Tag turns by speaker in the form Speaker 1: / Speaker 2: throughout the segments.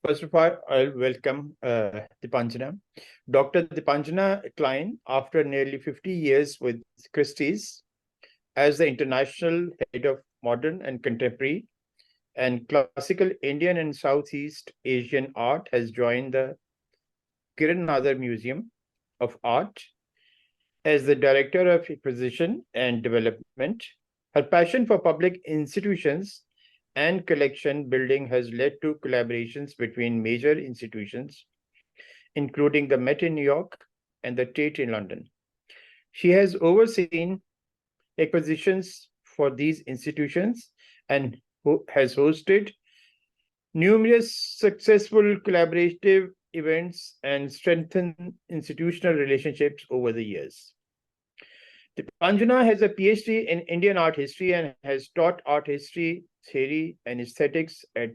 Speaker 1: First of all, I'll welcome Deepanjana. Dr. Deepanjana Klein, after nearly 50 years with Christie's as the international head of modern and contemporary and classical Indian and Southeast Asian art, has joined the Kiran Nadar Museum of Art as the Director of Acquisition and Development. Her passion for public institutions and collection building has led to collaborations between major institutions, including the Met in New York and the Tate in London. She has overseen acquisitions for these institutions and has hosted numerous successful collaborative events and strengthened institutional relationships over the years. Deepanjana has a PhD in Indian art history and has taught art history, theory, and aesthetics at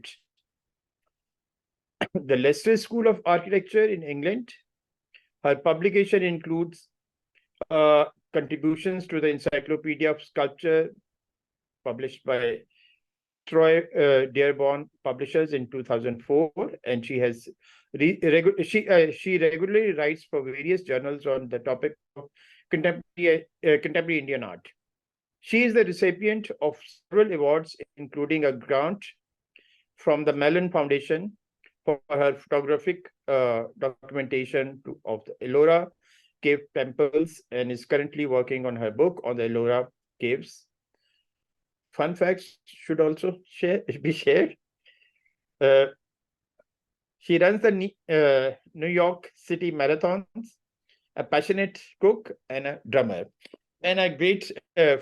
Speaker 1: the Leicester School of Architecture in England. Her publication includes contributions to the Encyclopedia of Sculpture, published by Troy Dearborn Publishers in 2004, and she has she regularly writes for various journals on the topic of contemporary Indian art. She is the recipient of several awards, including a grant from the Mellon Foundation for her photographic documentation of the Ellora Cave temples, and is currently working on her book on the Ellora Caves. Fun facts should also be shared. She runs the New York City marathons, a passionate cook and a drummer, and a great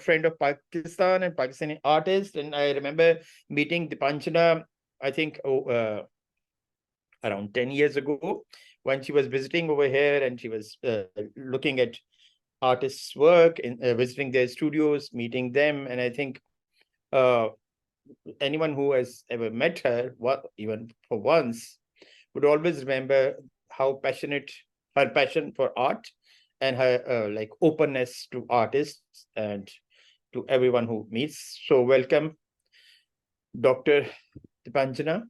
Speaker 1: friend of Pakistan and Pakistani artist. And I remember meeting Deepanjana, I think, around 10 years ago, when she was visiting over here, and she was looking at artists' work and visiting their studios, meeting them. And I think anyone who has ever met her, even for once, would always remember how passionate her passion for art and her like openness to artists and to everyone who meets. So welcome, Dr. Deepanjana.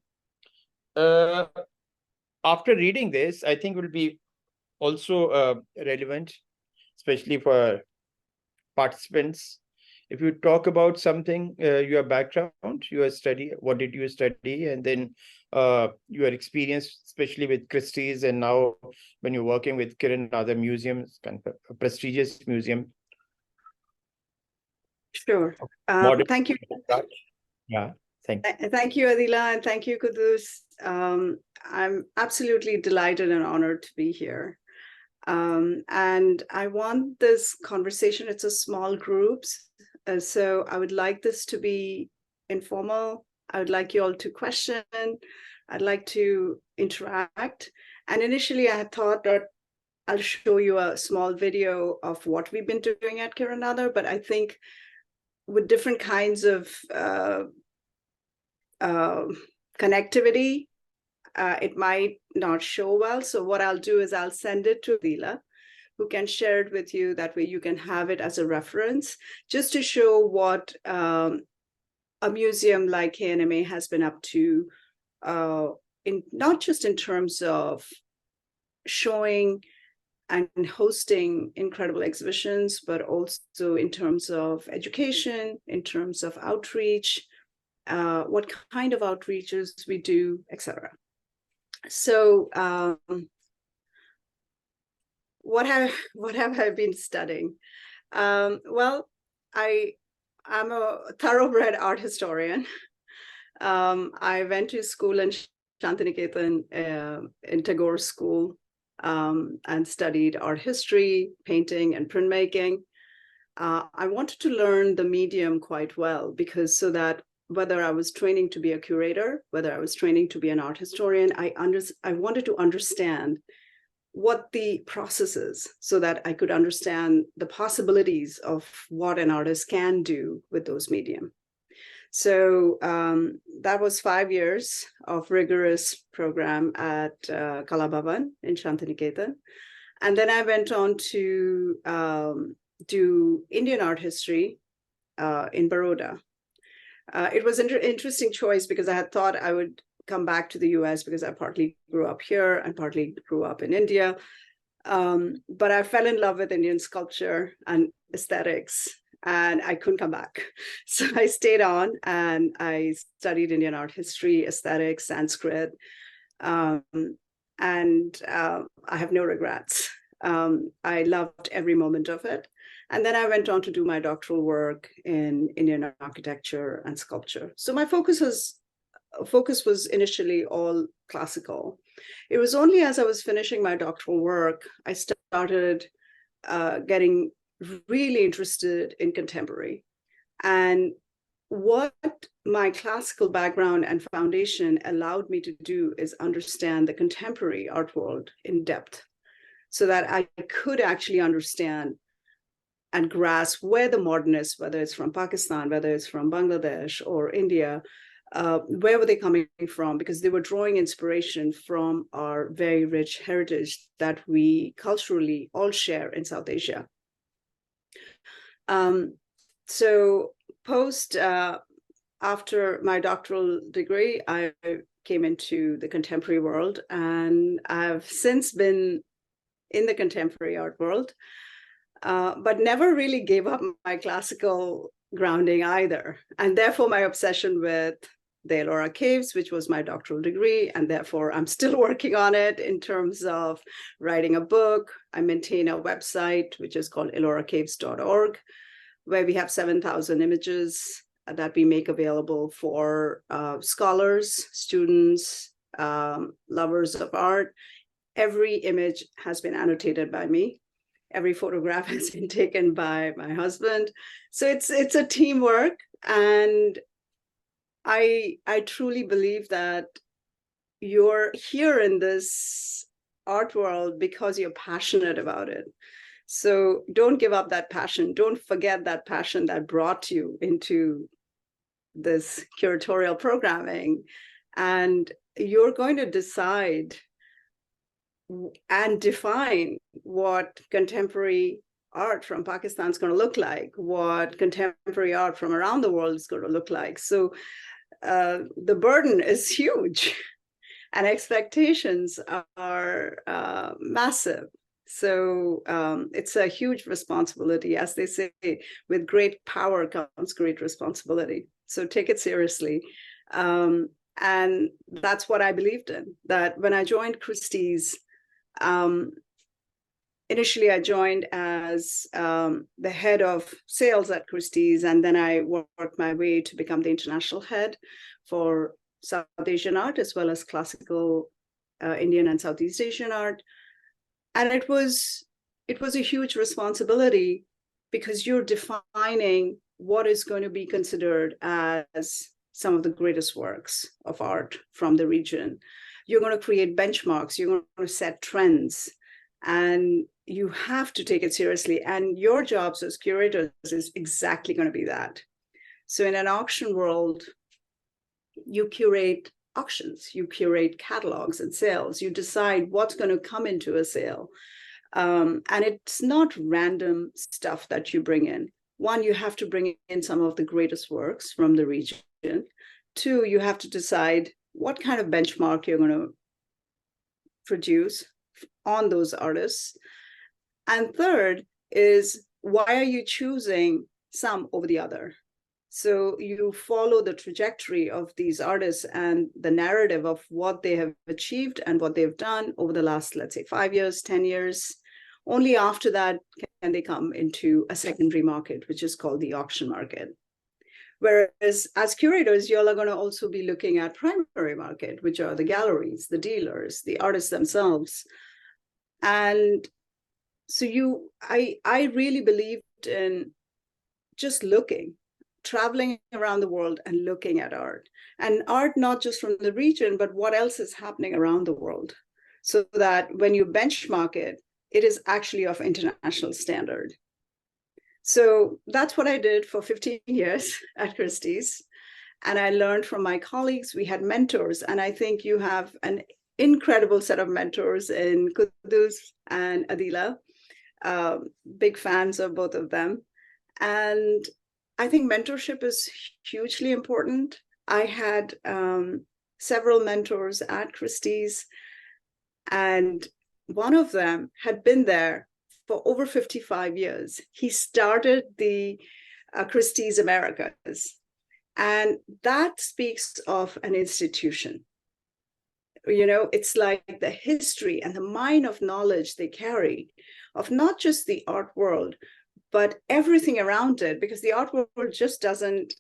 Speaker 1: After reading this, I think it will be also relevant, especially for participants. If you talk about something, your background, your study, what did you study, and then your experience, especially with Christie's, and now when you're working with Kiran Nadar Museum, it's kind of a prestigious museum.
Speaker 2: Sure. Thank you.
Speaker 1: Yeah, thank you.
Speaker 2: Thank you, Adila, and thank you, Quddus. I'm absolutely delighted and honored to be here. And I want this conversation, it's a small groups, so I would like this to be informal. I would like you all to question. I'd like to interact. And initially I had thought that I'll show you a small video of what we've been doing at Kiran Nadar, but I think with different kinds of connectivity, it might not show well. So what I'll do is I'll send it to Adila, who can share it with you. That way you can have it as a reference, just to show what a museum like KNMA has been up to, in not just in terms of showing and hosting incredible exhibitions, but also in terms of education, in terms of outreach, what kind of outreaches we do, etc. So what have I been studying? Well, I'm a thoroughbred art historian. I went to school in Shantiniketan, in Tagore School, and studied art history, painting, and printmaking. I wanted to learn the medium quite well, because so that whether I was training to be a curator, whether I was training to be an art historian, I wanted to understand what the process is, so that I could understand the possibilities of what an artist can do with those medium. So that was 5 years of rigorous program at Kala Bhavan in Shantiniketan. And then I went on to do Indian art history in Baroda. It was an interesting choice, because I had thought I would come back to the US because I partly grew up here and partly grew up in India. But I fell in love with Indian sculpture and aesthetics, and I couldn't come back. So I stayed on and I studied Indian art history, aesthetics, Sanskrit, and I have no regrets. I loved every moment of it. And then I went on to do my doctoral work in Indian architecture and sculpture. So my focus was initially all classical. It was only as I was finishing my doctoral work, I started getting really interested in contemporary. And what my classical background and foundation allowed me to do is understand the contemporary art world in depth, so that I could actually understand and grasp where the modernists, whether it's from Pakistan, whether it's from Bangladesh or India, where were they coming from? Because they were drawing inspiration from our very rich heritage that we culturally all share in South Asia. So after my doctoral degree, I came into the contemporary world, and I've since been in the contemporary art world, but never really gave up my classical grounding either. And therefore my obsession with the Ellora Caves, which was my doctoral degree, and therefore I'm still working on it in terms of writing a book. I maintain a website, which is called elloracaves.org, where we have 7,000 images that we make available for scholars, students, lovers of art. Every image has been annotated by me. Every photograph has been taken by my husband. So it's a teamwork. And I truly believe that you're here in this art world because you're passionate about it. So don't give up that passion. Don't forget that passion that brought you into this curatorial programming. And you're going to decide and define what contemporary art from Pakistan is going to look like, what contemporary art from around the world is going to look like. So the burden is huge and expectations are massive. So it's a huge responsibility. As they say, with great power comes great responsibility. So take it seriously. And that's what I believed in, that when I joined Christie's, initially I joined as the head of sales at Christie's, and then I worked my way to become the international head for South Asian art, as well as classical Indian and Southeast Asian art. And it was a huge responsibility, because you're defining what is going to be considered as some of the greatest works of art from the region. You're going to create benchmarks, you're going to set trends, and you have to take it seriously. And your jobs as curators is exactly going to be that. So in an auction world, you curate auctions, you curate catalogs and sales, you decide what's going to come into a sale. And it's not random stuff that you bring in. One, you have to bring in some of the greatest works from the region. Two, you have to decide what kind of benchmark you're going to produce on those artists. And third is, why are you choosing some over the other? So you follow the trajectory of these artists and the narrative of what they have achieved and what they've done over the last, let's say, 5 years, 10 years. Only after that can they come into a secondary market, which is called the auction market. Whereas as curators, you're going to also be looking at primary market, which are the galleries, the dealers, the artists themselves. And so I really believed in just looking, traveling around the world and looking at art. And art not just from the region, but what else is happening around the world, so that when you benchmark it, it is actually of international standard. So that's what I did for 15 years at Christie's. And I learned from my colleagues. We had mentors. And I think you have an incredible set of mentors in Quddus and Adila. Big fans of both of them. And I think mentorship is hugely important. I had several mentors at Christie's, and one of them had been there for over 55 years. He started the Christie's Americas, and that speaks of an institution. You know, it's like the history and the mine of knowledge they carry of not just the art world, but everything around it, because the art world just doesn't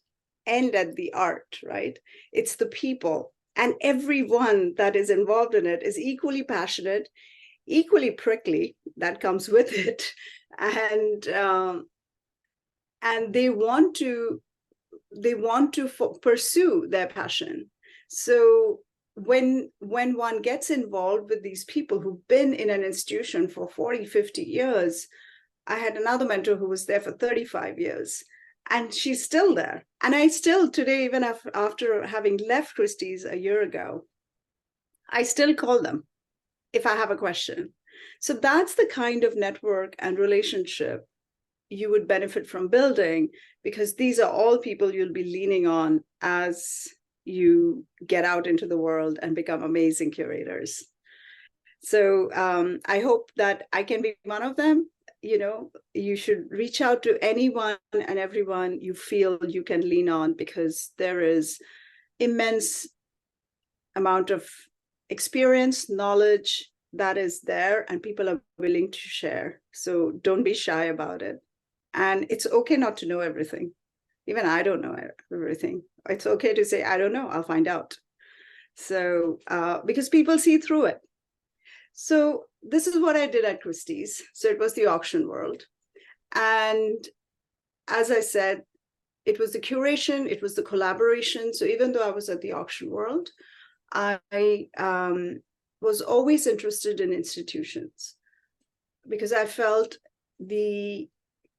Speaker 2: end at the art, right? It's the people, and everyone that is involved in it is equally passionate, equally prickly, that comes with it, and they want to pursue their passion. So when one gets involved with these people who've been in an institution for 40, 50 years, I had another mentor who was there for 35 years, and she's still there. And I still today, even after having left Christie's a year ago, I still call them if I have a question. So that's the kind of network and relationship you would benefit from building, because these are all people you'll be leaning on as you get out into the world and become amazing curators. So I hope that I can be one of them. You know, you should reach out to anyone and everyone you feel you can lean on, because there is immense amount of experience, knowledge that is there, and people are willing to share. So don't be shy about it. And it's okay not to know everything. Even I don't know everything. It's okay to say, I don't know, I'll find out. So, because people see through it. So this is what I did at Christie's. So it was the auction world. And as I said, it was the curation, it was the collaboration. So even though I was at the auction world, I was always interested in institutions, because I felt the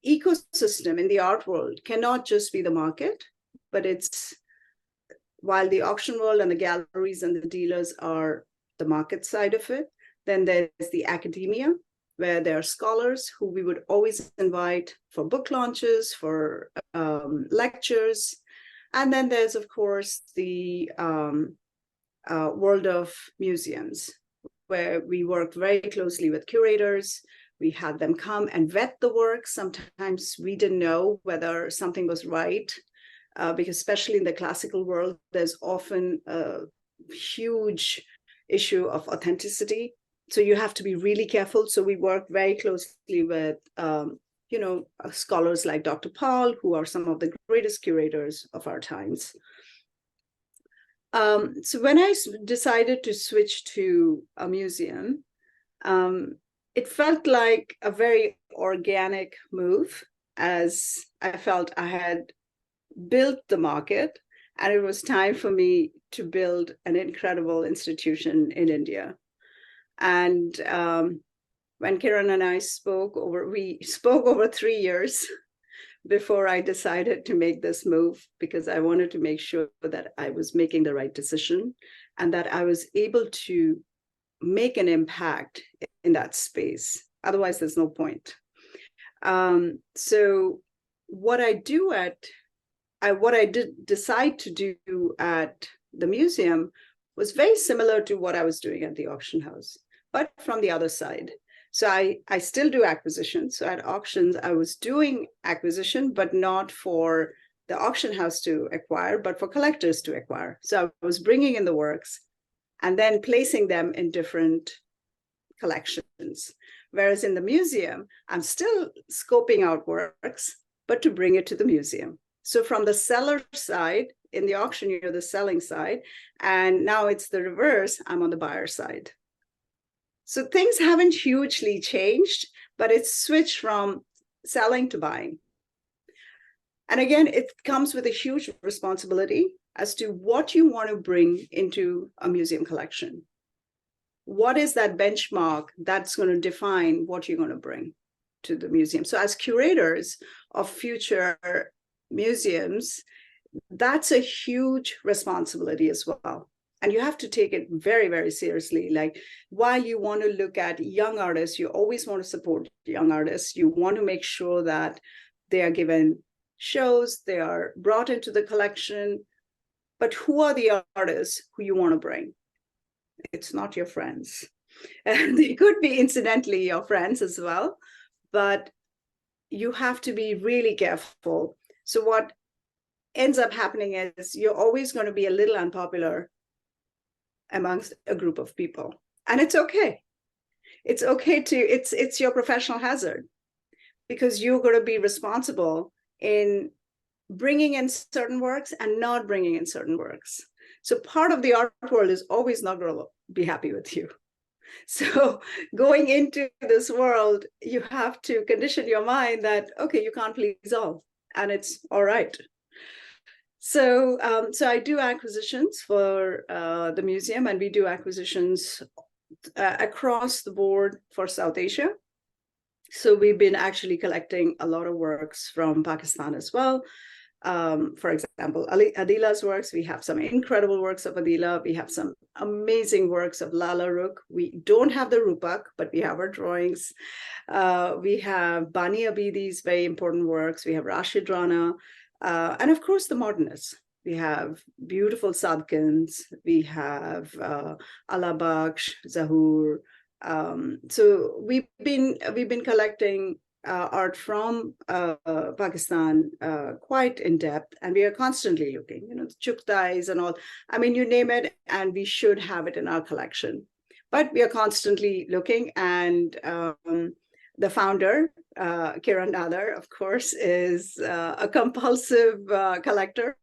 Speaker 2: ecosystem in the art world cannot just be the market, but it's, while the auction world and the galleries and the dealers are the market side of it, then there's the academia, where there are scholars who we would always invite for book launches, for lectures. And then there's, of course, the world of museums, where we work very closely with curators. We had them come and vet the work. Sometimes we didn't know whether something was right, because especially in the classical world, there's often a huge issue of authenticity. So you have to be really careful. So we work very closely with, scholars like Dr. Paul, who are some of the greatest curators of our times. So when I decided to switch to a museum, it felt like a very organic move, as I felt I had built the market, and it was time for me to build an incredible institution in India. And when Kiran and I we spoke over 3 years before I decided to make this move, because I wanted to make sure that I was making the right decision and that I was able to make an impact in that space. Otherwise, there's no point. So what I did decide to do at the museum was very similar to what I was doing at the auction house, but from the other side. So I still do acquisition. So at auctions, I was doing acquisition, but not for the auction house to acquire, but for collectors to acquire. So I was bringing in the works and then placing them in different collections. Whereas in the museum, I'm still scoping out works, but to bring it to the museum. So from the seller side, in the auction, you're the selling side, and now it's the reverse, I'm on the buyer side. So things haven't hugely changed, but it's switched from selling to buying. And again, it comes with a huge responsibility as to what you want to bring into a museum collection. What is that benchmark that's going to define what you're going to bring to the museum? So as curators of future museums, that's a huge responsibility as well. And you have to take it very, very seriously. Like, while you want to look at young artists, you always want to support young artists. You want to make sure that they are given shows, they are brought into the collection. But who are the artists who you want to bring? It's not your friends. And they could be incidentally your friends as well, but you have to be really careful. So what ends up happening is you're always going to be a little unpopular amongst a group of people. And it's okay. It's okay to, it's your professional hazard, because you're going to be responsible in bringing in certain works and not bringing in certain works. So part of the art world is always not going to be happy with you. So going into this world, you have to condition your mind that, okay, you can't please all, and it's all right. So, so I do acquisitions for the museum, and we do acquisitions across the board for South Asia. So we've been actually collecting a lot of works from Pakistan as well. For example, Adila's works, we have some incredible works of Adila. We have some amazing works of Lala Rukh. We don't have the Rupak, but we have our drawings. We have Bani Abidi's very important works. We have Rashid Rana. And of course, the modernists. We have beautiful Sadkins. We have Allah Bakhsh, Zahur. So we've been collecting art from Pakistan quite in depth, and we are constantly looking, the Chuktais and all. I mean, you name it, and we should have it in our collection. But we are constantly looking, and the founder, Kiran Nadar, of course, is a compulsive collector.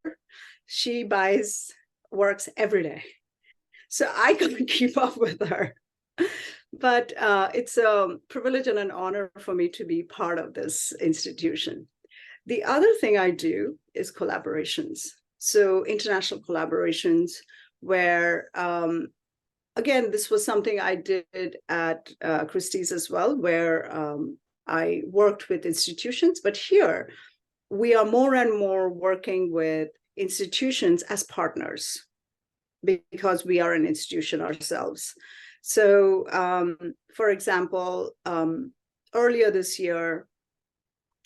Speaker 2: She buys works every day, so I couldn't keep up with her. But it's a privilege and an honor for me to be part of this institution. The other thing I do is collaborations. So international collaborations where, again, this was something I did at Christie's as well, where I worked with institutions. But here, we are more and more working with institutions as partners, because we are an institution ourselves. So, for example, earlier this year,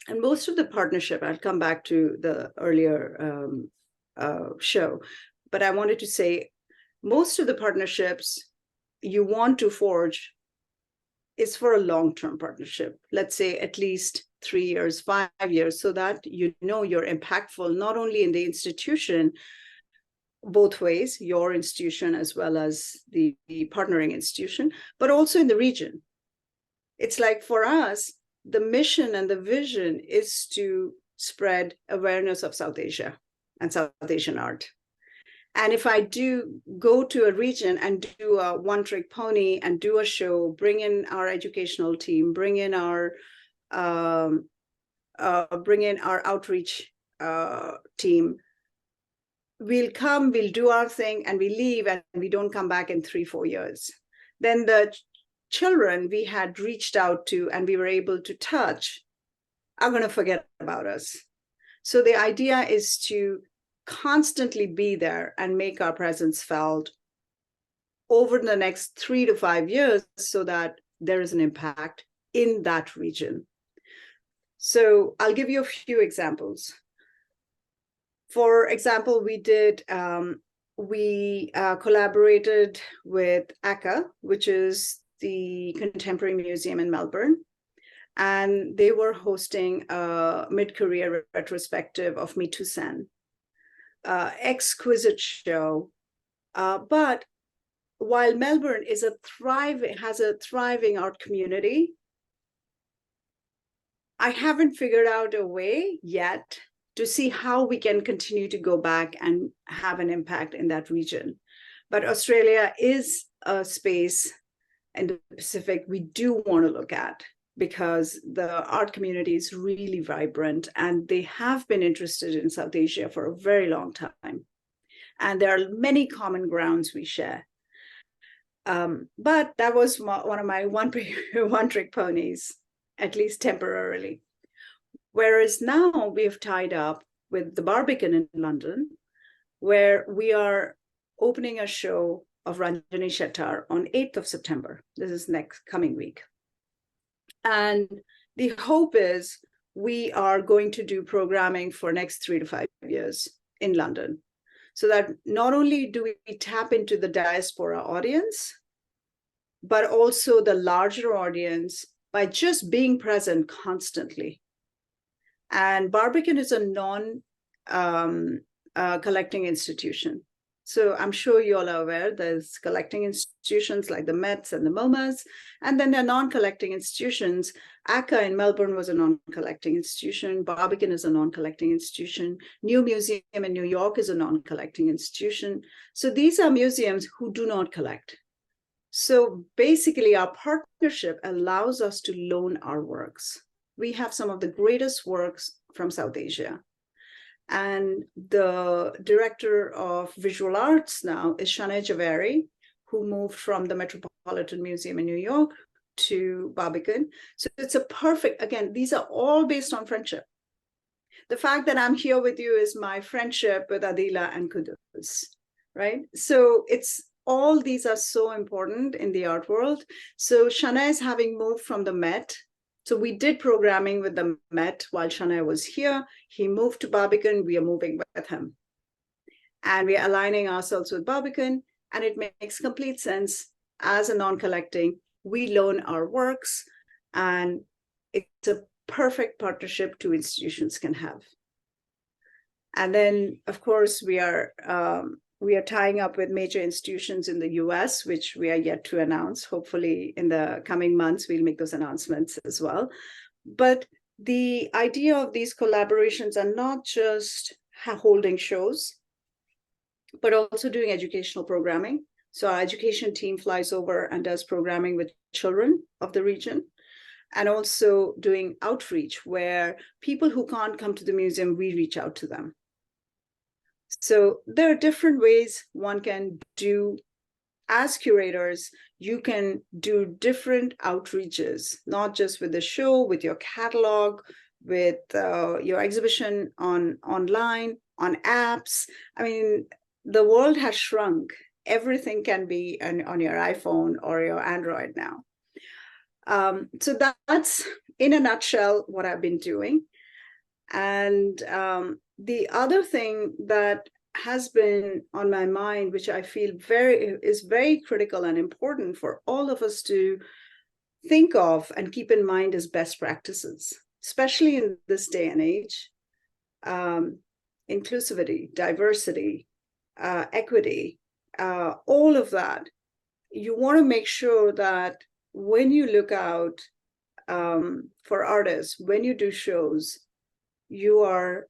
Speaker 2: and most of the partnership, I'll come back to the earlier show, but I wanted to say most of the partnerships you want to forge is for a long-term partnership. Let's say at least 3 years, 5 years, so that you're impactful, not only in the institution, both ways, your institution as well as the partnering institution, but also in the region. It's like for us, the mission and the vision is to spread awareness of South Asia and South Asian art. And if I do go to a region and do a one-trick pony and do a show, bring in our educational team, bring in our outreach team, we'll come, we'll do our thing, and we leave, and we don't come back in 3-4 years. Then the children we had reached out to and we were able to touch are going to forget about us. So the idea is to constantly be there and make our presence felt over the next 3 to 5 years, so that there is an impact in that region. So I'll give you a few examples. For example, we collaborated with ACA, which is the Contemporary Museum in Melbourne, and they were hosting a mid-career retrospective of Mithu Sen. Exquisite show, but while Melbourne has a thriving art community, I haven't figured out a way yet to see how we can continue to go back and have an impact in that region. But Australia is a space in the Pacific we do want to look at, because the art community is really vibrant and they have been interested in South Asia for a very long time. And there are many common grounds we share. But that was one of my one-trick ponies, at least temporarily. Whereas now we have tied up with the Barbican in London, where we are opening a show of Ranjani Shettar on 8th of September. This is coming week. And the hope is we are going to do programming for next 3 to 5 years in London. so that not only do we tap into the diaspora audience, but also the larger audience by just being present constantly. And Barbican is a non-collecting institution. So I'm sure you all are aware there's collecting institutions like the Mets and the MoMAs, and then there are non-collecting institutions. ACCA in Melbourne was a non-collecting institution. Barbican is a non-collecting institution. New Museum in New York is a non-collecting institution. So these are museums who do not collect. So basically, our partnership allows us to loan our works. We have some of the greatest works from South Asia. And the director of visual arts now is Shanae Javeri, who moved from the Metropolitan Museum in New York to Barbican. So it's a perfect, again, these are all based on friendship. The fact that I'm here with you is my friendship with Adila and Quddus, right? So it's all these are so important in the art world. So Shanae is having moved from the Met. So we did programming with the Met while Shanae was here. He moved to Barbican. We are moving with him. And we are aligning ourselves with Barbican. And it makes complete sense as a non-collecting. We loan our works. And it's a perfect partnership two institutions can have. And then, of course, we are tying up with major institutions in the US, which we are yet to announce. Hopefully in the coming months, we'll make those announcements as well. But the idea of these collaborations are not just holding shows, but also doing educational programming. So our education team flies over and does programming with children of the region, and also doing outreach where people who can't come to the museum, we reach out to them. So there are different ways one can do, as curators, you can do different outreaches, not just with the show, with your catalog, with your exhibition online, on apps. I mean, the world has shrunk. Everything can be on your iPhone or your Android now. So that's, in a nutshell, what I've been doing. And the other thing that has been on my mind, which I feel is very critical and important for all of us to think of and keep in mind, is best practices, especially in this day and age. Inclusivity, diversity, equity, all of that. You want to make sure that when you look out for artists, when you do shows, you are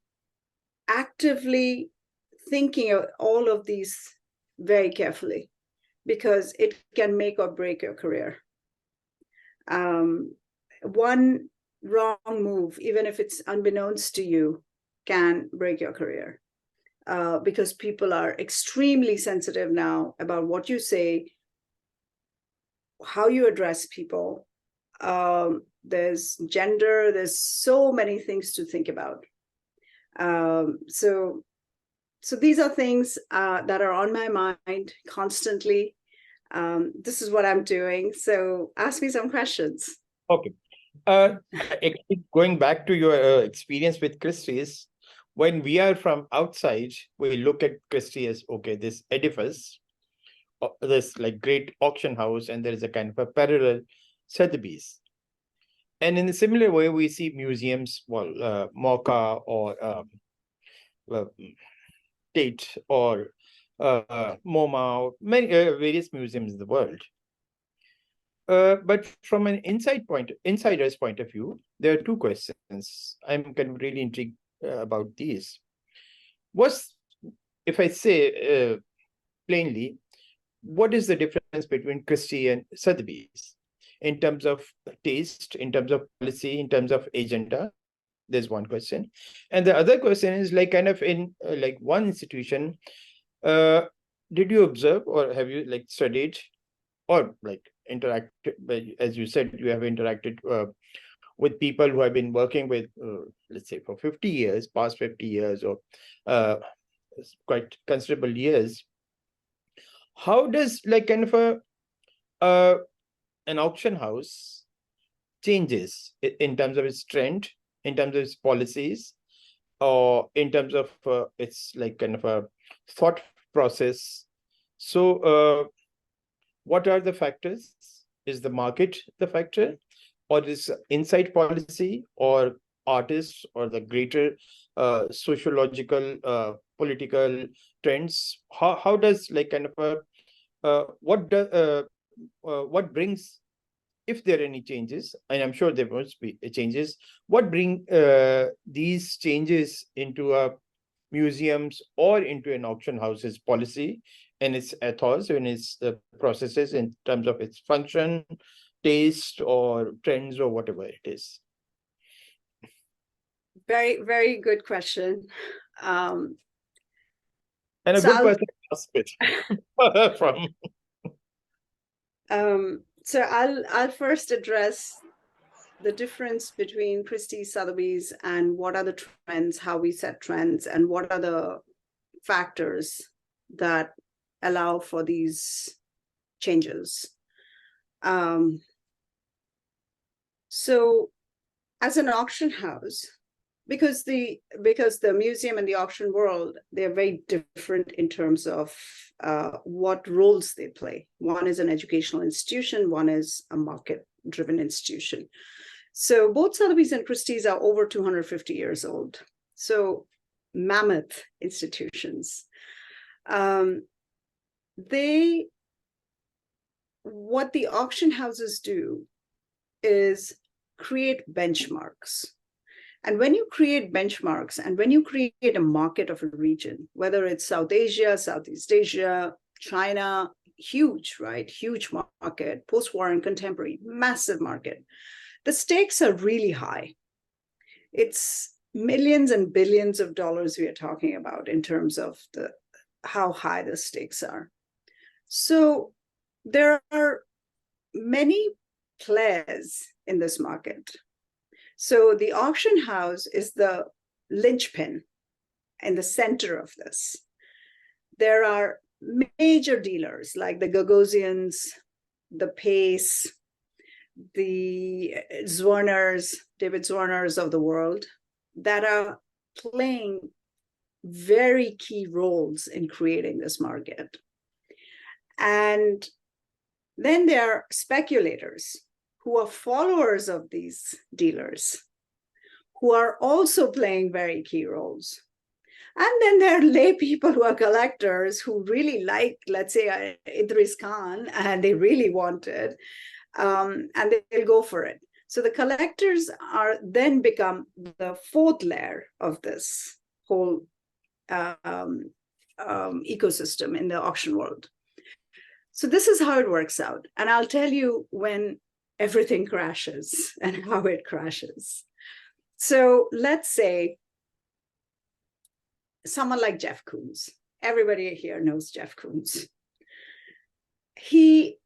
Speaker 2: actively thinking of all of these very carefully, because it can make or break your career. One wrong move, even if it's unbeknownst to you, can break your career, because people are extremely sensitive now about what you say, how you address people. There's gender, there's so many things to think about. So these are things that are on my mind constantly. This is what I'm doing. So ask me some questions.
Speaker 1: Okay. Going back to your experience with Christie's, when we are from outside, we look at Christie as, okay, this edifice, this like great auction house, and there is a kind of a parallel Sotheby's. And in a similar way, we see museums, well, MoCA or Tate or MoMA, many various museums in the world. But from an insider's point of view, there are two questions. I'm kind of really intrigued about these. If I say plainly, what is the difference between Christie and Sotheby's in terms of taste, in terms of policy, in terms of agenda? There's one question. And the other question is, like, kind of in like one institution, did you observe or have you like studied or like interacted, as you said, you have interacted with people who have been working with, let's say, for 50 years, past 50 years, or quite considerable years. How does like kind of an auction house changes in terms of its trend, in terms of its policies, or in terms of its like kind of thought process. So what are the factors? Is the market the factor, or is insight policy, or artists, or the greater sociological, political trends? How does like kind of a what brings, if there are any changes, and I'm sure there must be changes, what bring these changes into a museums or into an auction house's policy and its ethos and its processes in terms of its function, taste, or trends, or whatever it is?
Speaker 2: Very, very good question.
Speaker 1: And a
Speaker 2: So
Speaker 1: good person to ask it from.
Speaker 2: So I'll first address the difference between Christie, Sotheby's, and what are the trends, how we set trends, and what are the factors that allow for these changes. So as an auction house, because the museum and the auction world, they're very different in terms of what roles they play. One is an educational institution, one is a market-driven institution. So both Sotheby's and Christie's are over 250 years old. So mammoth institutions. What the auction houses do is create benchmarks. And when you create benchmarks, and when you create a market of a region, whether it's South Asia, Southeast Asia, China, huge, right? Huge market, post-war and contemporary, massive market. The stakes are really high. It's millions and billions of dollars we are talking about in terms of how high the stakes are. So there are many players in this market. So the auction house is the linchpin in the center of this. There are major dealers like the Gagosians, the Pace, the Zwirners, David Zwirners of the world, that are playing very key roles in creating this market. And then there are speculators who are followers of these dealers, who are also playing very key roles. And then there are lay people who are collectors who really like, let's say, Idris Khan, and they really want it, and they'll go for it. So the collectors are then become the fourth layer of this whole ecosystem in the auction world. So this is how it works out. And I'll tell you when everything crashes and how it crashes. So let's say someone like Jeff Koons. Everybody here knows Jeff Koons. He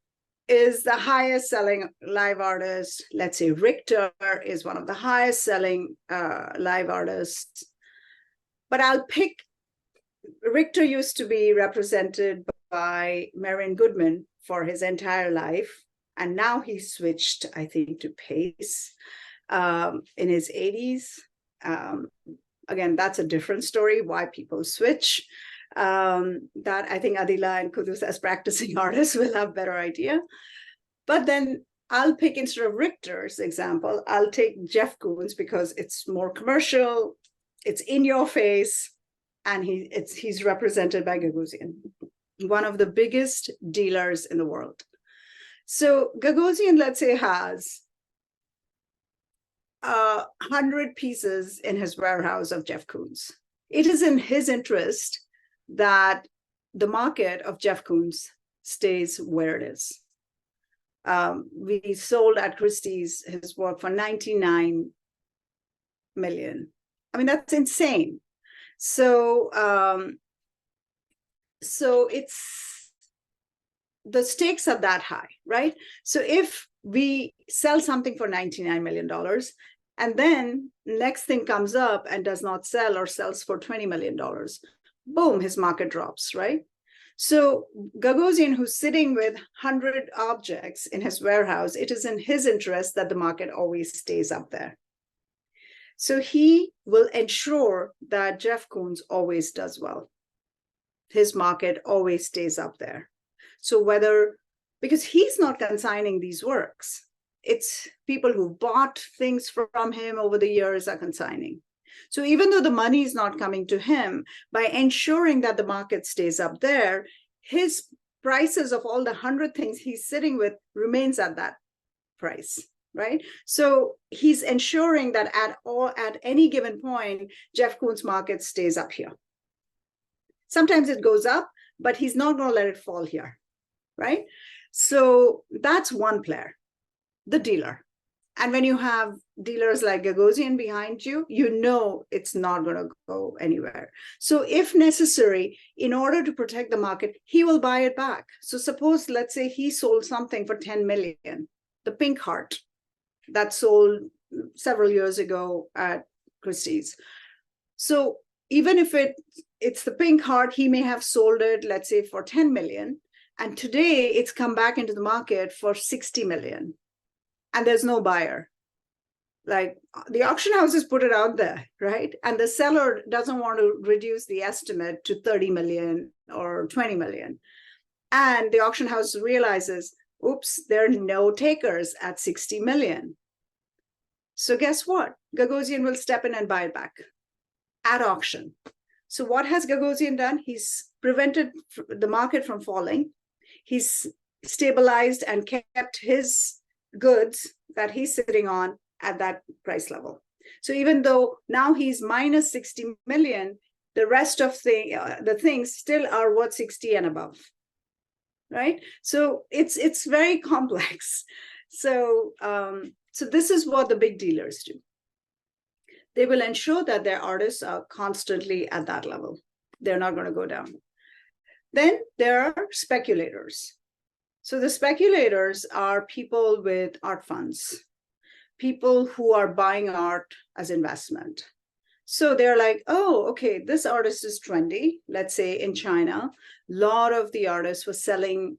Speaker 2: is the highest selling live artist. Let's say Richter is one of the highest selling live artists. But I'll pick, Richter used to be represented by Marion Goodman for his entire life. And now he switched, I think, to Pace in his 80s. Again, that's a different story, why people switch. That I think Adila and Quddus, as practicing artists, will have better idea. But then I'll pick, instead of Richter's example, I'll take Jeff Koons because it's more commercial, it's in your face, and he's represented by Gagosian, one of the biggest dealers in the world. So Gagosian, let's say, has 100 pieces in his warehouse of Jeff Koons. It is in his interest that the market of Jeff Koons stays where it is. We sold at Christie's his work for 99 million. I mean, that's insane. So, it's, the stakes are that high, right? So if we sell something for $99 million, and then next thing comes up and does not sell or sells for $20 million, boom, his market drops, right? So Gagosian, who's sitting with 100 objects in his warehouse, it is in his interest that the market always stays up there. So he will ensure that Jeff Koons always does well. his market always stays up there. So because he's not consigning these works, it's people who bought things from him over the years are consigning. So even though the money is not coming to him, by ensuring that the market stays up there, his prices of all the 100 things he's sitting with remains at that price, right? So he's ensuring that at any given point, Jeff Koons market stays up here. Sometimes it goes up, but he's not going to let it fall here, right? So that's one player, the dealer. And when you have dealers like Gagosian behind you, you know it's not going to go anywhere. So if necessary, in order to protect the market, he will buy it back. So suppose, let's say he sold something for 10 million, the pink heart that sold several years ago at Christie's. So even if it's the pink heart, he may have sold it, let's say, for 10 million. And today it's come back into the market for 60 million. And there's no buyer. Like the auction houses put it out there, right? And the seller doesn't want to reduce the estimate to 30 million or 20 million. And the auction house realizes, oops, there are no takers at 60 million. So guess what? Gagosian will step in and buy it back at auction. So what has Gagosian done? He's prevented the market from falling. He's stabilized and kept his goods that he's sitting on at that price level. So even though now he's minus 60 million, the rest of the things still are worth 60 and above, right? So it's very complex. So this is what the big dealers do. They will ensure that their artists are constantly at that level. They're not going to go down. Then there are speculators. So the speculators are people with art funds, people who are buying art as investment. So they're like, oh, okay, this artist is trendy. Let's say in China, a lot of the artists were selling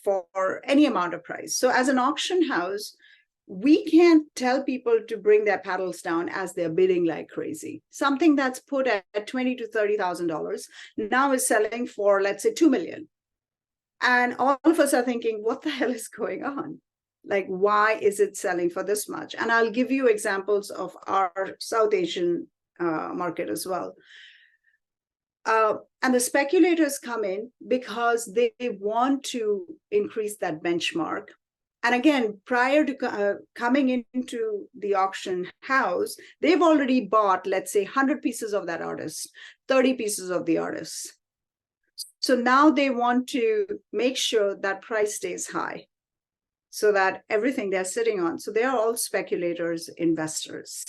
Speaker 2: for any amount of price. So as an auction house, we can't tell people to bring their paddles down as they're bidding like crazy. Something that's put at $20,000 to $30,000 now is selling for, let's say, 2 million. And all of us are thinking, what the hell is going on? Like, why is it selling for this much? And I'll give you examples of our South Asian market as well. And the speculators come in because they want to increase that benchmark. And again, prior to coming into the auction house, they've already bought, let's say, 100 pieces of that artist, 30 pieces of the artist. So now they want to make sure that price stays high so that everything they're sitting on. So they are all speculators, investors.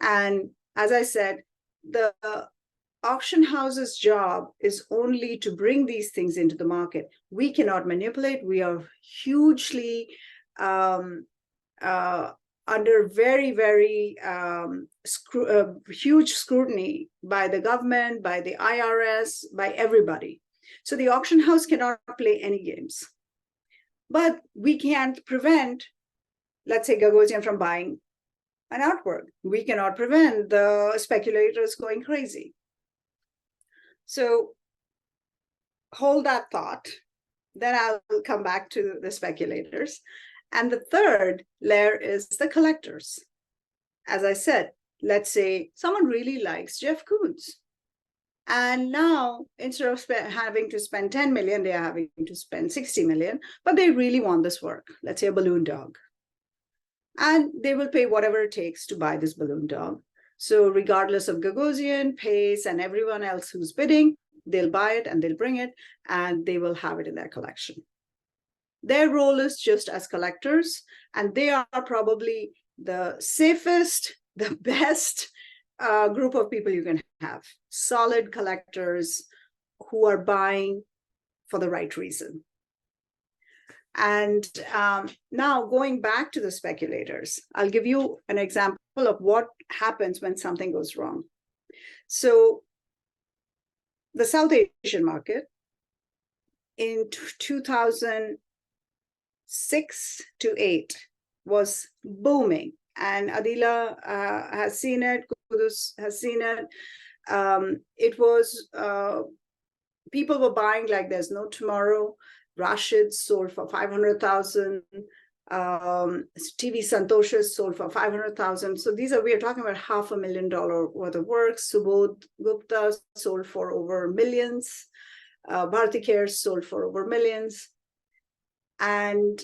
Speaker 2: And as I said, the auction house's job is only to bring these things into the market. We cannot manipulate. We are hugely under very, very huge scrutiny by the government, by the IRS, by everybody. So the auction house cannot play any games. But we can't prevent, let's say, Gagosian from buying an artwork. We cannot prevent the speculators going crazy. So hold that thought. Then I'll come back to the speculators. And the third layer is the collectors. As I said, let's say someone really likes Jeff Koons. And now, instead of having to spend 10 million, they are having to spend 60 million, but they really want this work. Let's say a balloon dog. And they will pay whatever it takes to buy this balloon dog. So regardless of Gagosian, Pace, and everyone else who's bidding, they'll buy it and they'll bring it and they will have it in their collection. Their role is just as collectors, and they are probably the safest, the best group of people you can have. Solid collectors who are buying for the right reason. And now going back to the speculators, I'll give you an example of what happens when something goes wrong. So the South Asian market in 2006 to 8 was booming. And Adila has seen it, Quddus has seen it. It was people were buying like there's no tomorrow. Rashid sold for 500,000. TV Santoshas sold for 500,000. So we are talking about $500,000 worth of works. Subodh Gupta sold for over millions. Bharti Care sold for over millions. And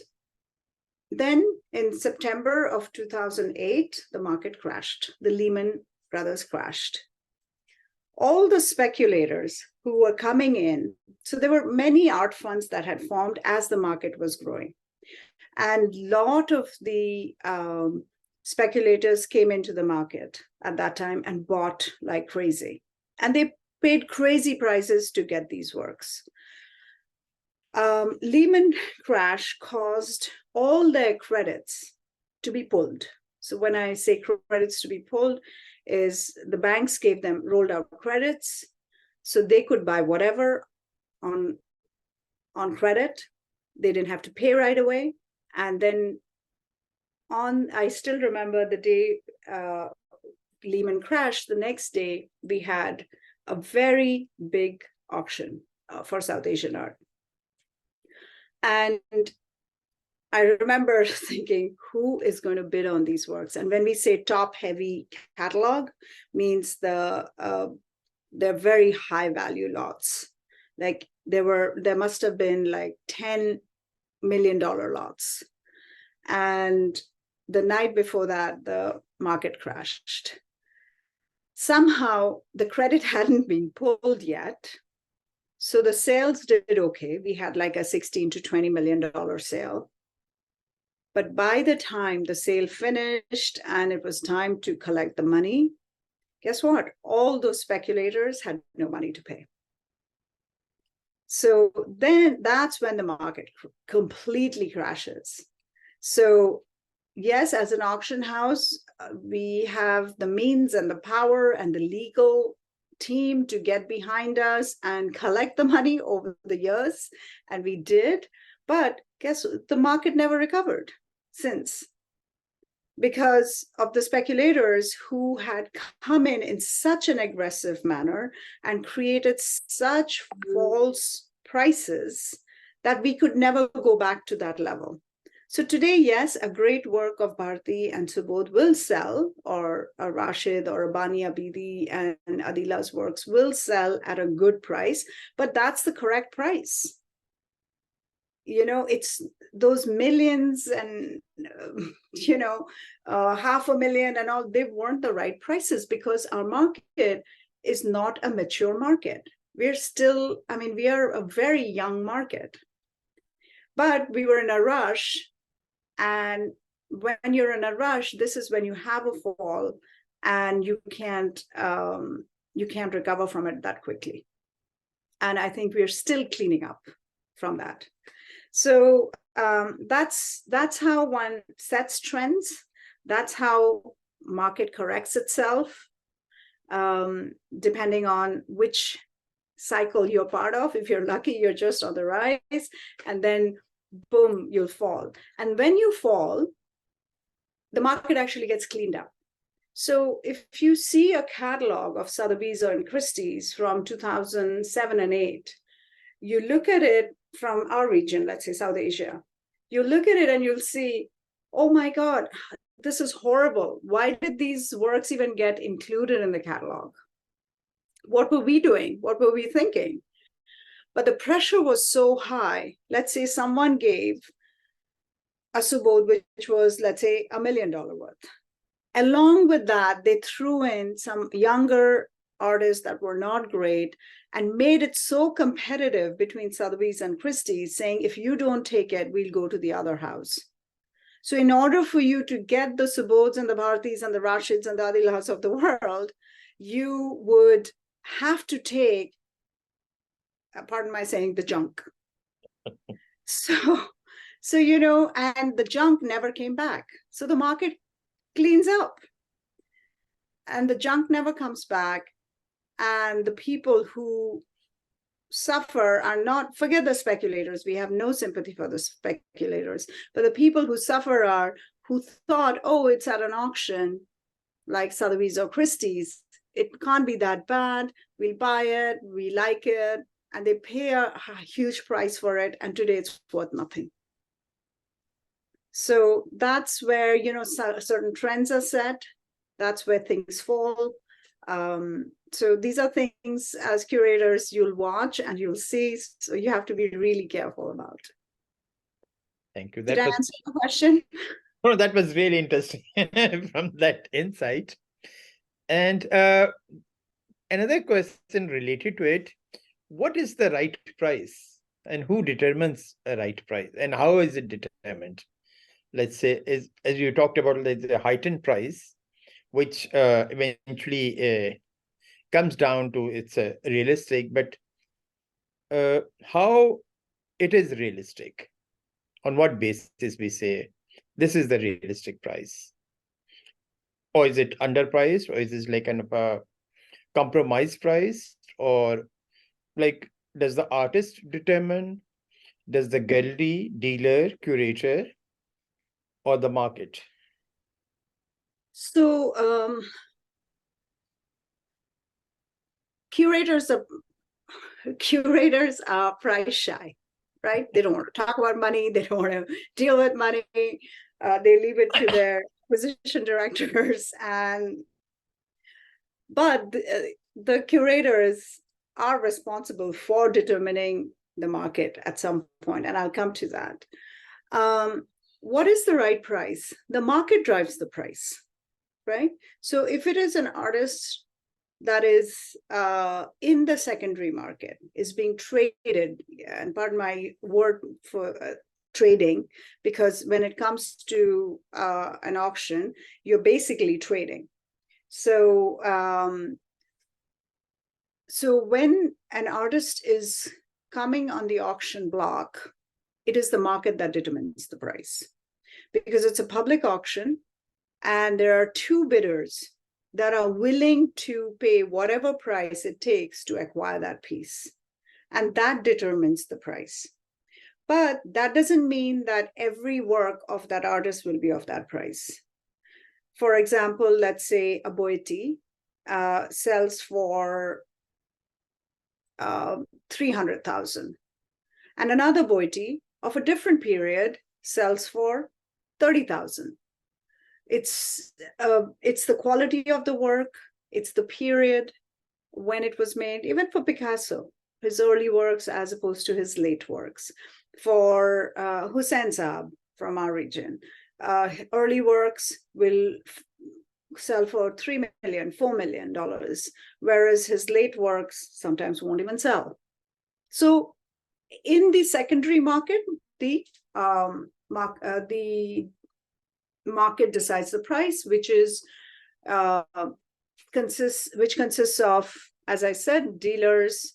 Speaker 2: then in September of 2008, the market crashed. The Lehman Brothers crashed. All the speculators who were coming in, so there were many art funds that had formed as the market was growing. And a lot of the speculators came into the market at that time and bought like crazy. And they paid crazy prices to get these works. Lehman crash caused all their credits to be pulled. So when I say credits to be pulled, is the banks gave them rolled out credits so they could buy whatever on credit. They didn't have to pay right away. And then I still remember the day Lehman crashed, the next day we had a very big auction for South Asian art. And I remember thinking, who is going to bid on these works? And when we say top heavy catalog, means they're very high value lots. Like there must have been like $10 million lots. And the night before that, the market crashed. Somehow the credit hadn't been pulled yet. So the sales did okay. We had like a $16 to $20 million sale. But by the time the sale finished and it was time to collect the money, guess what? All those speculators had no money to pay. So then that's when the market completely crashes. So yes, as an auction house, we have the means and the power and the legal team to get behind us and collect the money over the years. And we did. But guess what? The market never recovered since, because of the speculators who had come in such an aggressive manner and created such false prices that we could never go back to that level. So today, yes, a great work of Bharti and Subodh will sell, or a Rashid or a Bani Abidi and Adila's works will sell at a good price, but that's the correct price. You know, it's those millions and, $500,000 and all, they weren't the right prices because our market is not a mature market. We're still, we are a very young market. But we were in a rush. And when you're in a rush, this is when you have a fall and you can't recover from it that quickly. And I think we're still cleaning up from that. So that's how one sets trends. That's how market corrects itself, depending on which cycle you're part of. If you're lucky, you're just on the rise, and then boom, you'll fall. And when you fall, the market actually gets cleaned up. So if you see a catalog of Sotheby's and Christie's from 2007 and 8, you look at it from our region, let's say South Asia, you look at it and you'll see, oh my God, this is horrible. Why did these works even get included in the catalog? What were we doing? What were we thinking? But the pressure was so high. Let's say someone gave a Subodh, which was, let's say, $1 million worth. Along with that, they threw in some younger artists that were not great and made it so competitive between Sotheby's and Christie's, saying, if you don't take it, we'll go to the other house. So in order for you to get the Subodhs and the Bhartis and the Rashids and the Adilahs of the world, you would have to take, pardon my saying, the junk. So, and the junk never came back. So the market cleans up and the junk never comes back. And the people who suffer are not, forget the speculators. We have no sympathy for the speculators, but the people who suffer are who thought, oh, it's at an auction like Sotheby's or Christie's. It can't be that bad. We'll buy it. We like it. and they pay a huge price for it, and today it's worth nothing. So that's where, you know, certain trends are set. That's where things fall. So these are things as curators you'll watch and you'll see. So you have to be really careful about.
Speaker 1: Thank you.
Speaker 2: Did I answer your question?
Speaker 1: Oh, that was really interesting from that insight. And another question related to it, what is the right price and who determines a right price and how is it determined? Let's say, as you talked about, the heightened price, which eventually comes down to it's realistic, but how it is realistic? On what basis we say this is the realistic price? Or is it underpriced? Or is this like kind of a compromise price? Or like, does the artist determine? Does the gallery, dealer, curator, or the market?
Speaker 2: So curators are price shy, right? They don't want to talk about money. They don't want to deal with money. They leave it to their acquisition directors. But the curators are responsible for determining the market at some point, and I'll come to that. What is the right price? The market drives the price, right? So if it is an artist that is in the secondary market, is being traded, and pardon my word for trading, because when it comes to an auction, you're basically trading. So, so when an artist is coming on the auction block, it is the market that determines the price, because it's a public auction and there are two bidders that are willing to pay whatever price it takes to acquire that piece. And that determines the price. But that doesn't mean that every work of that artist will be of that price. For example, let's say a Boeti sells for 300,000, and another Boeti of a different period sells for 30,000. It's the quality of the work, it's the period when it was made. Even for Picasso, his early works as opposed to his late works. For Hussein Saab from our region, early works will sell for $3 million, $4 million, whereas his late works sometimes won't even sell. So in the secondary market, the market decides the price, which consists of, as I said, dealers,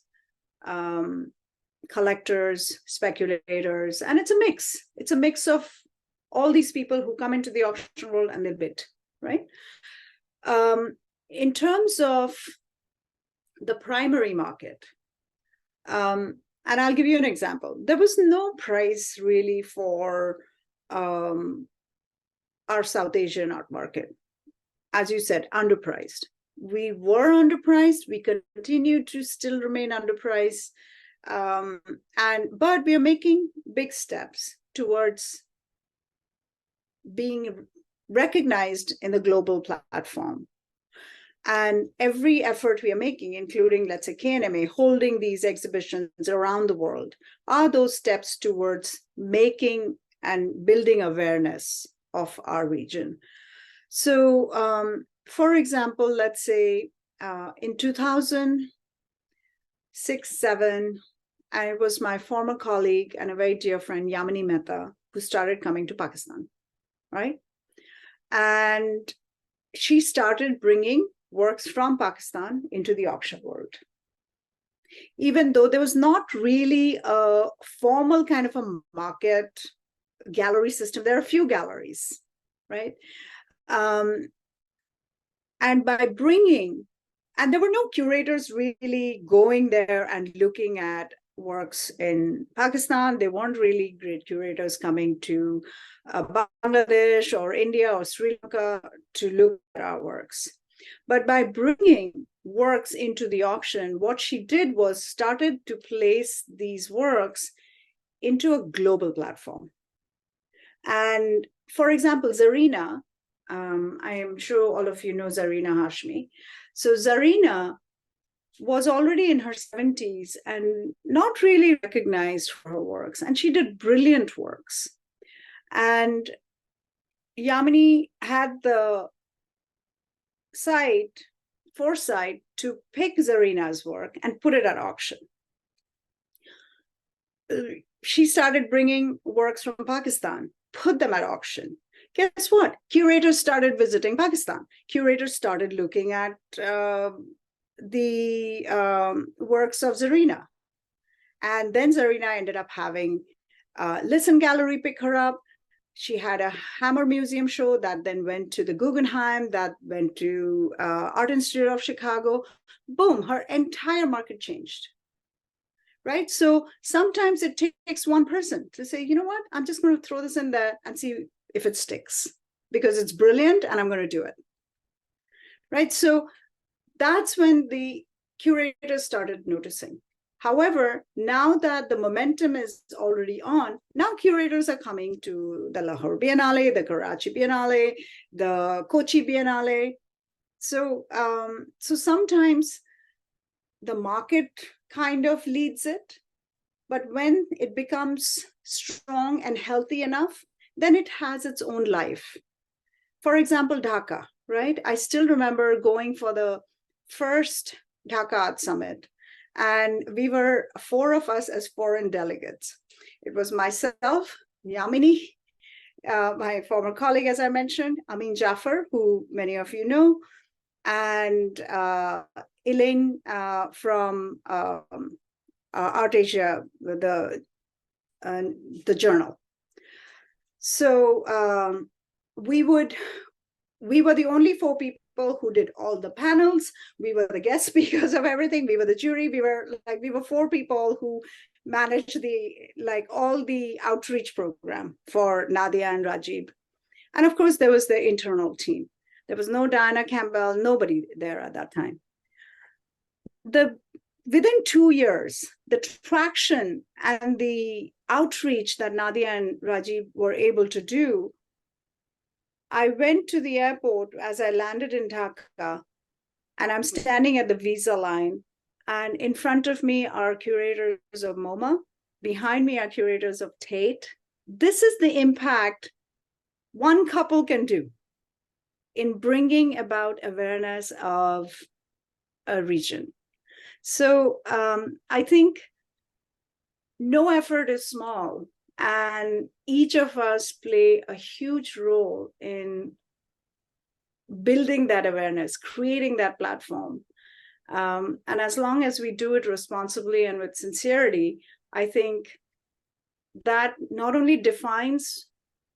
Speaker 2: collectors, speculators, and it's a mix. It's a mix of all these people who come into the auction world and they bid, right? In terms of the primary market, and I'll give you an example. There was no price really for our South Asian art market. As you said, underpriced. We were underpriced. We continue to still remain underpriced. But we are making big steps towards being recognized in the global platform. And every effort we are making, including, let's say, KNMA, holding these exhibitions around the world, are those steps towards making and building awareness of our region. So, for example, let's say in 2006-07, and it was my former colleague and a very dear friend, Yamini Mehta, who started coming to Pakistan, right? And she started bringing works from Pakistan into the auction world. Even though there was not really a formal kind of a market gallery system, there are a few galleries, right? And by bringing, and there were no curators really going there and looking at works in Pakistan. There weren't really great curators coming to Bangladesh or India or Sri Lanka to look at our works. But by bringing works into the auction, what she did was started to place these works into a global platform. And for example, Zarina, I am sure all of you know Zarina Hashmi. So Zarina was already in her 70s and not really recognized for her works. And she did brilliant works. And Yamini had the foresight to pick Zarina's work and put it at auction. She started bringing works from Pakistan, put them at auction. Guess what? Curators started visiting Pakistan. Curators started looking at the works of Zarina. And then Zarina ended up having Listen Gallery pick her up. She had a Hammer Museum show that then went to the Guggenheim, that went to Art Institute of Chicago. Boom, her entire market changed. Right? So sometimes it takes one person to say, you know what, I'm just going to throw this in there and see if it sticks, because it's brilliant and I'm going to do it. Right? So that's when the curators started noticing. However, now that the momentum is already on, now curators are coming to the Lahore Biennale, the Karachi Biennale, the Kochi Biennale. So, so sometimes the market kind of leads it, but when it becomes strong and healthy enough, then it has its own life. For example, Dhaka, right? I still remember going for the first Dhaka Art Summit, and we were 4 of us as foreign delegates. It was myself, Yamini, my former colleague, as I mentioned, Amin Jaffer, who many of you know, and Elaine from Art Asia, the journal. So we were the only 4 people who did all the panels. We were the guest speakers of everything. We were the jury. We were 4 people who managed all the outreach program for Nadia and Rajiv. And of course, there was the internal team. There was no Diana Campbell, nobody there at that time. Within 2 years, the traction and the outreach that Nadia and Rajiv were able to do, I went to the airport as I landed in Dhaka, and I'm standing at the visa line, and in front of me are curators of MoMA. Behind me are curators of Tate. This is the impact one couple can do in bringing about awareness of a region. So I think no effort is small, and each of us play a huge role in building that awareness, creating that platform. And as long as we do it responsibly and with sincerity, I think that not only defines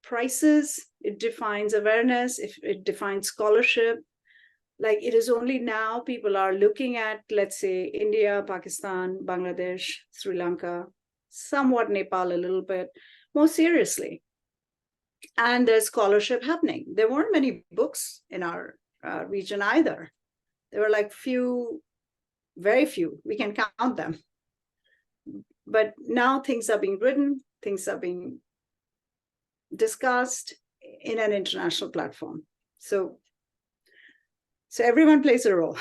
Speaker 2: prices, it defines awareness, it defines scholarship. Like, it is only now people are looking at, let's say, India, Pakistan, Bangladesh, Sri Lanka, somewhat Nepal a little bit, more seriously. And there's scholarship happening. There weren't many books in our region either. There were like very few. We can count them. But now things are being written, things are being discussed in an international platform. So everyone plays a role.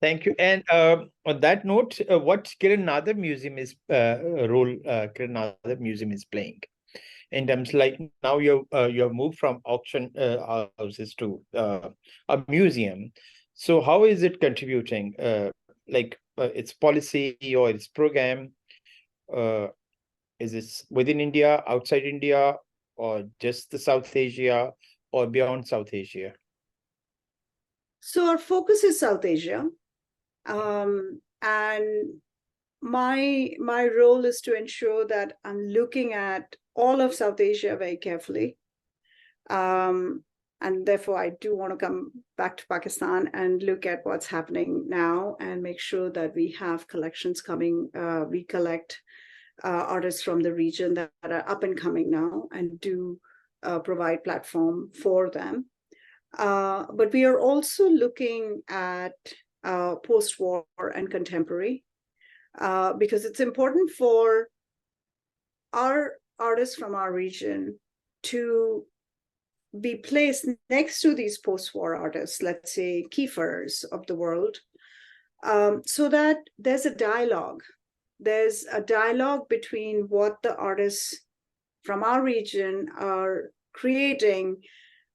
Speaker 1: Thank you. And on that note, what Kiran Nadar Museum is role Kiran Nadar Museum is playing in terms, like, now you have moved from auction houses to a museum. So how is it contributing? Its policy or its program? Is this within India, outside India, or just the South Asia, or beyond South Asia?
Speaker 2: So our focus is South Asia. And my role is to ensure that I'm looking at all of South Asia very carefully. And therefore, I do want to come back to Pakistan and look at what's happening now and make sure that we have collections coming. We collect artists from the region that are up and coming now and do provide platform for them. But we are also looking at post-war and contemporary, because it's important for our artists from our region to be placed next to these post-war artists, let's say Kiefers of the world, so that there's a dialogue. There's a dialogue between what the artists from our region are creating,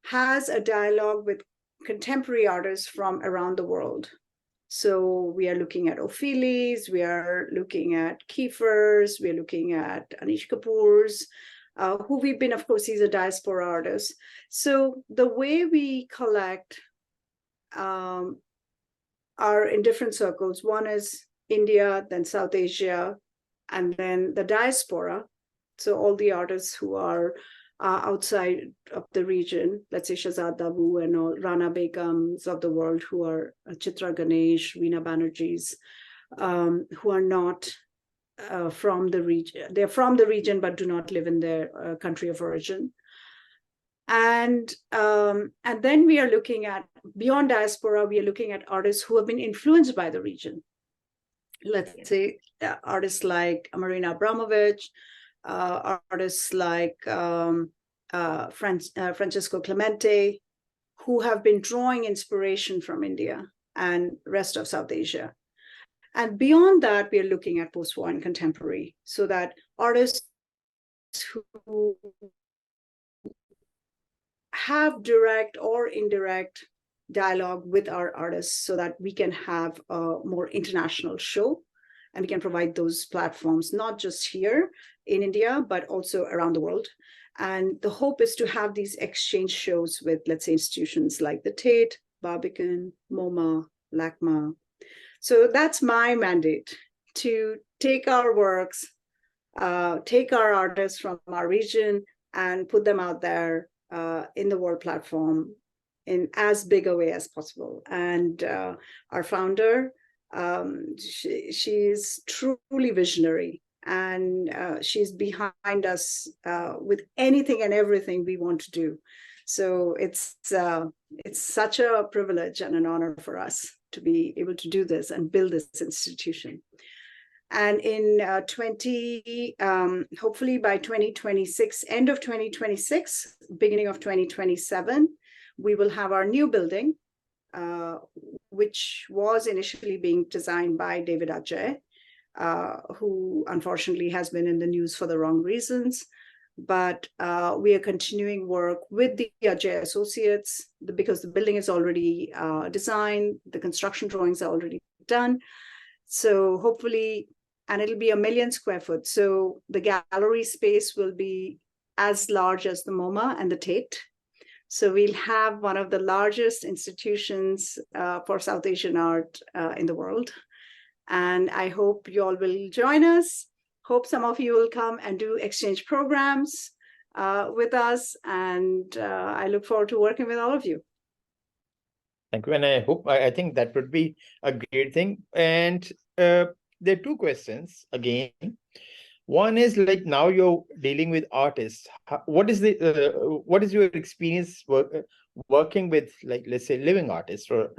Speaker 2: has a dialogue with contemporary artists from around the world. So we are looking at Ophelis, we are looking at Kiefers, we are looking at Anish Kapoor's, who we've been, of course, he's a diaspora artist. So the way we collect are in different circles. One is India, then South Asia, and then the diaspora. So all the artists who are outside of the region, let's say Shahzad Dabu and all Rana Begums of the world, who are Chitra Ganesh, Veena Banerjees, who are not from the region. They're from the region, but do not live in their country of origin. And then we are looking at, beyond diaspora, we are looking at artists who have been influenced by the region. Let's say artists like Marina Abramovic, artists like Francesco Clemente, who have been drawing inspiration from India and rest of South Asia. And beyond that, we are looking at post-war and contemporary, so that artists who have direct or indirect dialogue with our artists, so that we can have a more international show, and we can provide those platforms, not just here in India, but also around the world. And the hope is to have these exchange shows with, let's say, institutions like the Tate, Barbican, MoMA, LACMA. So that's my mandate, to take our works, take our artists from our region and put them out there in the world platform in as big a way as possible. And our founder, she's truly visionary, and she's behind us with anything and everything we want to do. So it's such a privilege and an honor for us to be able to do this and build this institution. And in hopefully by 2026, end of 2026, beginning of 2027, we will have our new building, which was initially being designed by David Ajay, who unfortunately has been in the news for the wrong reasons. But we are continuing work with the Ajay Associates, because the building is already designed, the construction drawings are already done. So hopefully, and it'll be 1 million square foot. So the gallery space will be as large as the MoMA and the Tate. So we'll have one of the largest institutions for South Asian art in the world. And I hope you all will join us. Hope some of you will come and do exchange programs with us. And I look forward to working with all of you.
Speaker 1: Thank you. And I think that would be a great thing. And there are two questions again. One is, like, now you're dealing with artists. What is your experience working with, like, let's say, living artists, or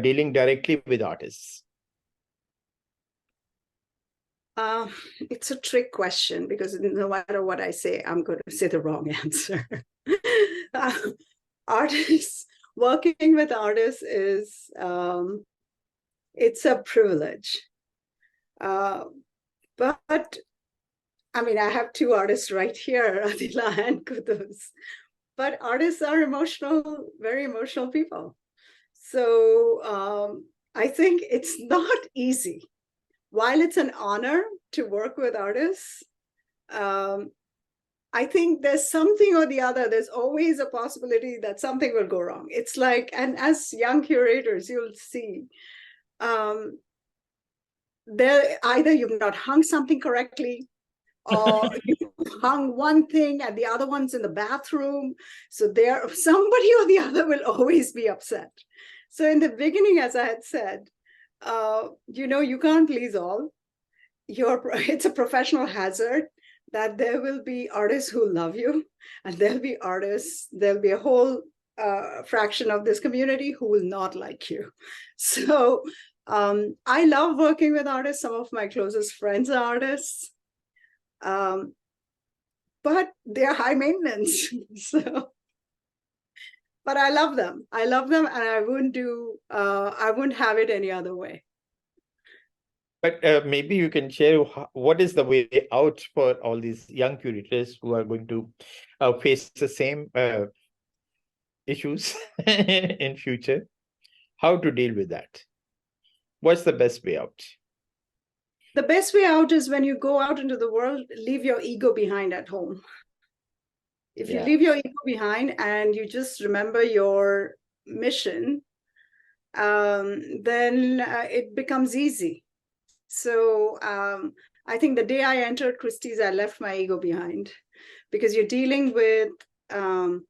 Speaker 1: dealing directly with artists?
Speaker 2: It's a trick question, because no matter what I say, I'm going to say the wrong answer. Working with artists is, it's a privilege. But I mean, I have two artists right here, Adila and Quddus. But artists are emotional, very emotional people. So I think it's not easy. While it's an honor to work with artists, I think there's something or the other. There's always a possibility that something will go wrong. It's like, and as young curators, you'll see, either you've not hung something correctly, or you hung one thing and the other one's in the bathroom. So somebody or the other will always be upset. So in the beginning, as I had said, you can't please all. It's a professional hazard that there will be artists who love you, and there'll be a whole fraction of this community who will not like you. So I love working with artists. Some of my closest friends are artists, but they're high maintenance. So, but I love them. I love them, and I wouldn't have it any other way.
Speaker 1: But maybe you can share what is the way out for all these young curators who are going to face the same issues in future. How to deal with that? What's the best way out?
Speaker 2: The best way out is when you go out into the world, leave your ego behind at home. If you leave your ego behind and you just remember your mission, then it becomes easy. So I think the day I entered Christie's, I left my ego behind, because you're dealing with an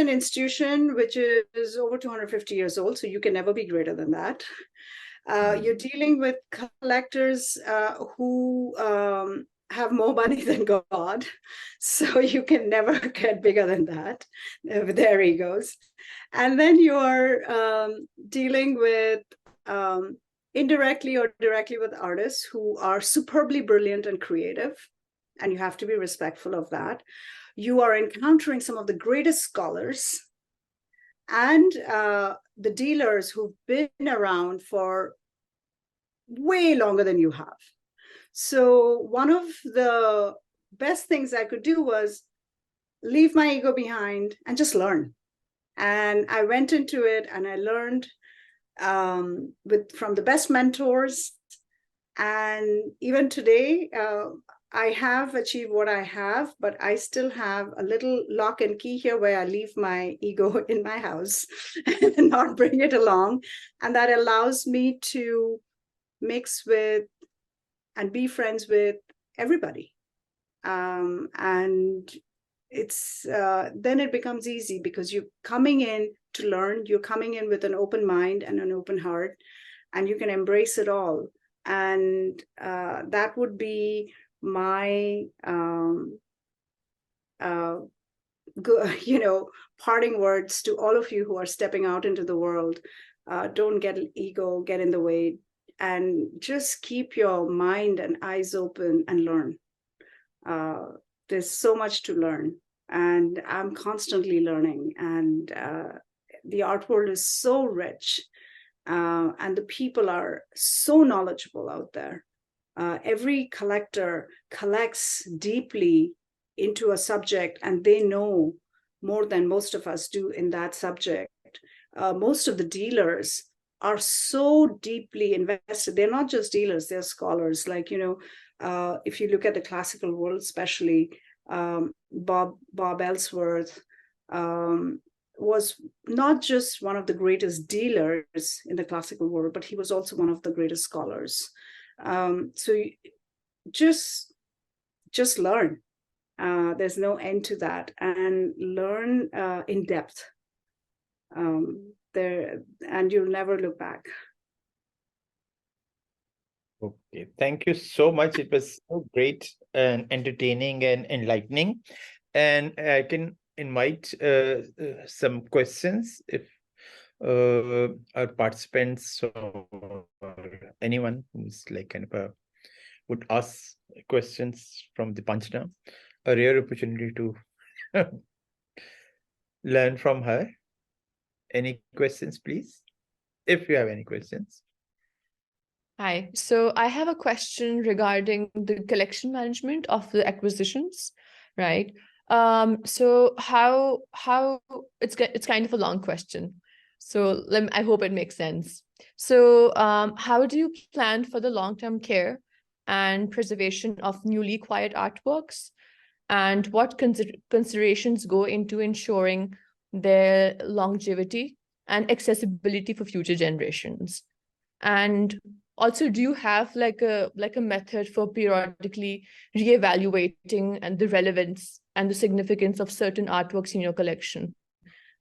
Speaker 2: institution which is over 250 years old, so you can never be greater than that. You're dealing with collectors who have more money than God, so you can never get bigger than that with their egos. And then you're dealing with indirectly or directly with artists who are superbly brilliant and creative, and you have to be respectful of that. You are encountering some of the greatest scholars and the dealers who've been around for way longer than you have. So one of the best things I could do was leave my ego behind and just learn. And I went into it and I learned from the best mentors. And even today, I have achieved what I have, but I still have a little lock and key here where I leave my ego in my house and not bring it along. And that allows me to mix with and be friends with everybody. And it's then it becomes easy, because you're coming in to learn, you're coming in with an open mind and an open heart, and you can embrace it all. And that would be my parting words to all of you who are stepping out into the world. Don't get ego get in the way, and just keep your mind and eyes open and learn. There's so much to learn, and I'm constantly learning, and the art world is so rich, and the people are so knowledgeable out there. Every collector collects deeply into a subject, and they know more than most of us do in that subject. Most of the dealers are so deeply invested. They're not just dealers, they're scholars. Like, if you look at the classical world, especially Bob Ellsworth was not just one of the greatest dealers in the classical world, but he was also one of the greatest scholars. So just learn. There's no end to that, and learn in depth. And you'll never look back.
Speaker 1: Okay, thank you so much. It was so great and entertaining and enlightening. And I can invite some questions if our participants or anyone who's like kind of would ask questions from Deepanjana. A rare opportunity to learn from her. Any questions, please? If you have any questions.
Speaker 3: Hi. So I have a question regarding the collection management of the acquisitions, right? So how it's kind of a long question. So I hope it makes sense. So how do you plan for the long-term care and preservation of newly acquired artworks? And what considerations go into ensuring their longevity and accessibility for future generations? And also, do you have like a method for periodically reevaluating and the relevance and the significance of certain artworks in your collection?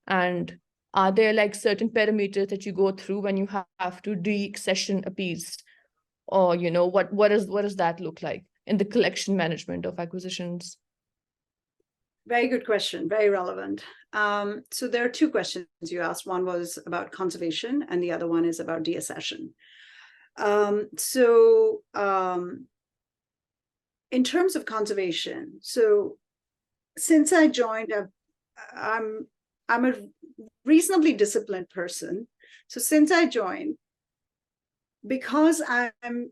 Speaker 3: And are there like certain parameters that you go through when you have to deaccession a piece? Or what does that look like in the collection management of acquisitions?
Speaker 2: Very good question, very relevant. So there are two questions you asked. One was about conservation and the other one is about deaccession. In terms of conservation, so since I joined, I'm a reasonably disciplined person. So since I joined, because I'm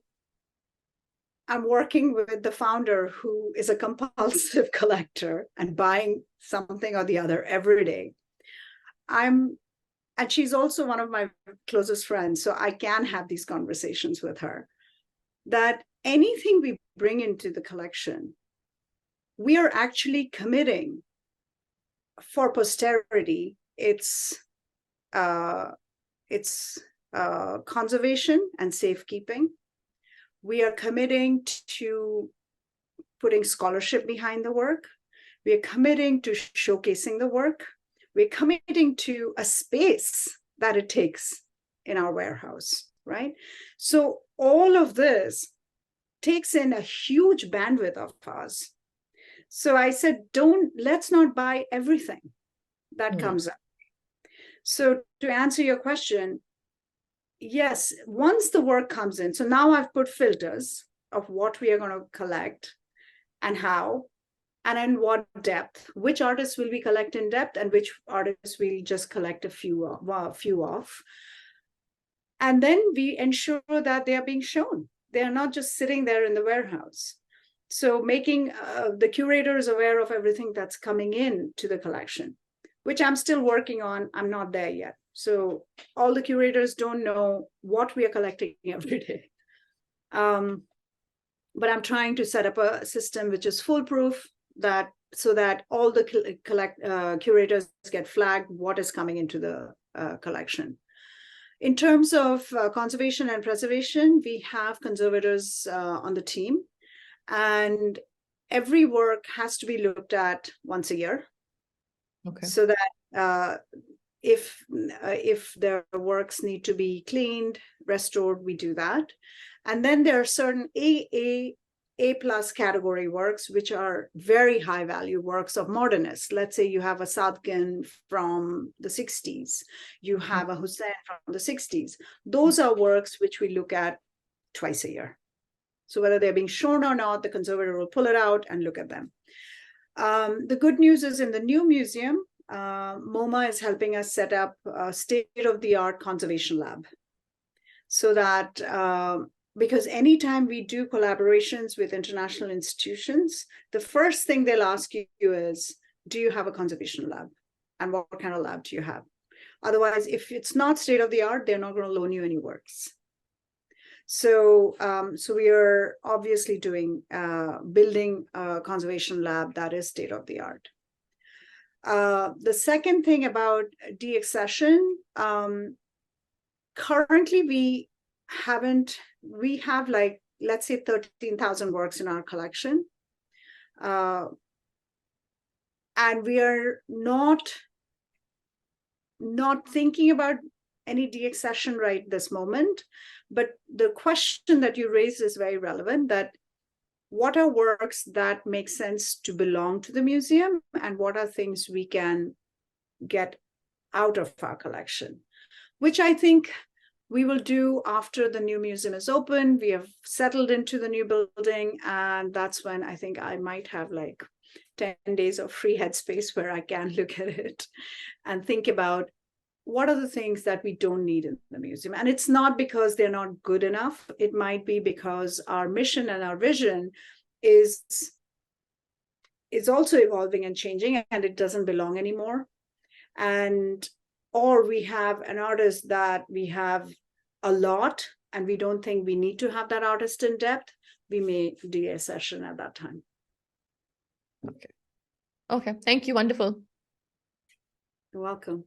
Speaker 2: working with the founder who is a compulsive collector and buying something or the other every day. And she's also one of my closest friends, so I can have these conversations with her, that anything we bring into the collection, we are actually committing for posterity its conservation and safekeeping. We are committing to putting scholarship behind the work. We are committing to showcasing the work. We're committing to a space that it takes in our warehouse, right? So all of this takes in a huge bandwidth of us. So I said, let's not buy everything that comes up. So to answer your question, yes, once the work comes in, so now I've put filters of what we are going to collect and how, and in what depth, which artists will we collect in depth and which artists we'll just collect a few of. And then we ensure that they are being shown. They are not just sitting there in the warehouse. So making the curators aware of everything that's coming in to the collection, which I'm still working on. I'm not there yet. So all the curators don't know what we are collecting every day. But I'm trying to set up a system which is foolproof, so that all the curators get flagged what is coming into the collection. In terms of conservation and preservation, we have conservators on the team, and every work has to be looked at once a year.
Speaker 3: Okay.
Speaker 2: So that if their works need to be cleaned, restored, we do that. And then there are certain A+ category works, which are very high value works of modernists. Let's say you have a Sadgin from the 60s, you have a Hussain from the 60s. Those are works which we look at twice a year. So whether they're being shown or not, the conservator will pull it out and look at them. The good news is in the new museum, MoMA is helping us set up a state-of-the-art conservation lab. So that, because anytime we do collaborations with international institutions, the first thing they'll ask you is, do you have a conservation lab? And what kind of lab do you have? Otherwise, if it's not state-of-the-art, they're not going to loan you any works. So we are obviously building a conservation lab that is state-of-the-art. The second thing about deaccession, currently we have like, let's say 13,000 works in our collection. And we are not thinking about any deaccession right this moment. But the question that you raised is very relevant, that what are works that make sense to belong to the museum and what are things we can get out of our collection, which I think we will do after the new museum is open. We have settled into the new building, and that's when I think I might have like 10 days of free headspace where I can look at it and think about what are the things that we don't need in the museum. And it's not because they're not good enough. It might be because our mission and our vision is also evolving and changing, and it doesn't belong anymore. Or we have an artist that we have a lot and we don't think we need to have that artist in depth. We may do a session at that time.
Speaker 3: Okay, thank you. Wonderful.
Speaker 2: You're welcome.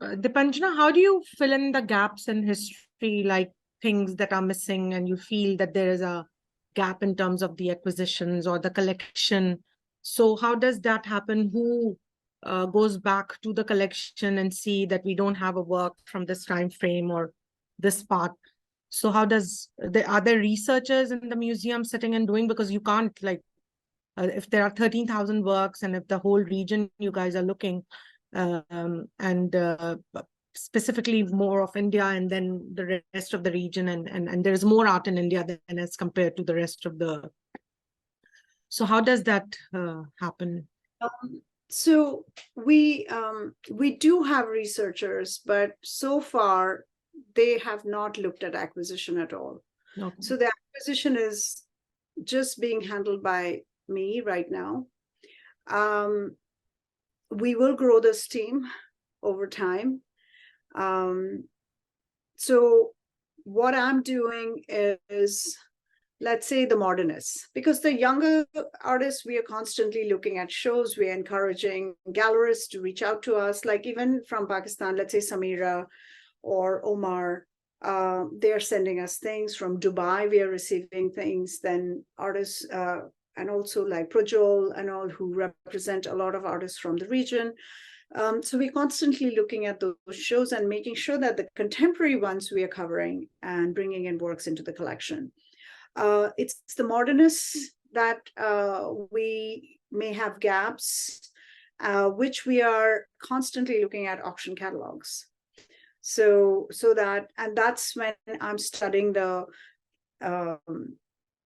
Speaker 4: Deepanjana, how do you fill in the gaps in history, like things that are missing and you feel that there is a gap in terms of the acquisitions or the collection? So how does that happen? Who goes back to the collection and see that we don't have a work from this time frame or this part? So how are there researchers in the museum sitting and doing, because you can't like if there are 13,000 works, and if the whole region you guys are looking, and specifically more of India and then the rest of the region, and there's more art in India than as compared to the rest of the. So how does that happen?
Speaker 2: So we do have researchers, but so far they have not looked at acquisition at all.
Speaker 4: Okay.
Speaker 2: So the acquisition is just being handled by me right now. We will grow this team over time. So what I'm doing is, let's say, the modernists, because the younger artists, we are constantly looking at shows. We're encouraging gallerists to reach out to us, like even from Pakistan, let's say Samira or Omar, they're sending us things. From Dubai, we are receiving things. Then artists, and also like Projol and all, who represent a lot of artists from the region. So we're constantly looking at those shows and making sure that the contemporary ones we are covering and bringing in works into the collection. It's the modernists that we may have gaps, which we are constantly looking at auction catalogs. So that's when I'm studying the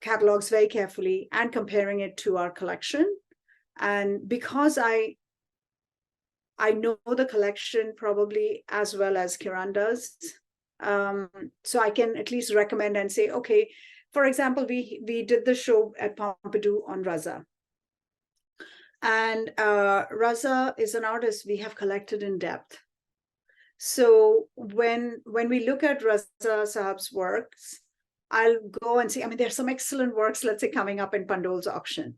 Speaker 2: catalogs very carefully and comparing it to our collection. And because I know the collection probably as well as Kiran does, so I can at least recommend and say, okay, for example, we did the show at Pompidou on Raza. And Raza is an artist we have collected in depth. So when we look at Raza Sahab's works, I'll go and see, I mean, there's some excellent works, let's say, coming up in Pandol's auction.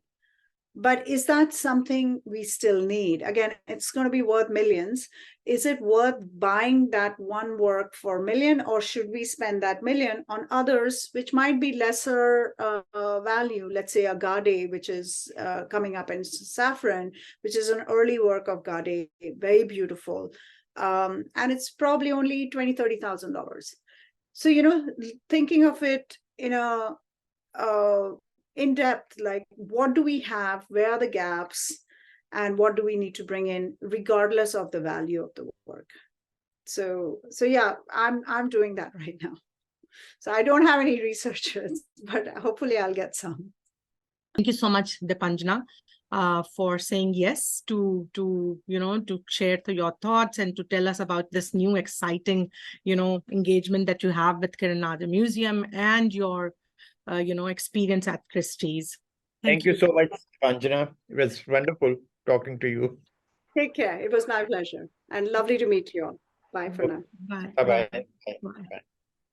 Speaker 2: But is that something we still need? Again, it's going to be worth millions. Is it worth buying that one work for $1 million, or should we spend that $1 million on others, which might be lesser value? Let's say a Gade, which is coming up in Saffron, which is an early work of Gade, very beautiful. And it's probably only $20,000, $30,000. So, thinking of it in a in depth, like what do we have, where are the gaps, and what do we need to bring in, regardless of the value of the work. So yeah, I'm doing that right now. So I don't have any researchers, but hopefully I'll get some.
Speaker 4: Thank you so much, Deepanjana, for saying yes to share your thoughts and to tell us about this new exciting engagement that you have with Kiran Nadar Museum and your experience at Christie's.
Speaker 1: Thank you so much, Deepanjana. It was wonderful talking to you.
Speaker 2: Take care. It was my pleasure, and lovely to meet you all. Bye for now.
Speaker 4: Bye.
Speaker 1: Bye-bye.
Speaker 4: Bye.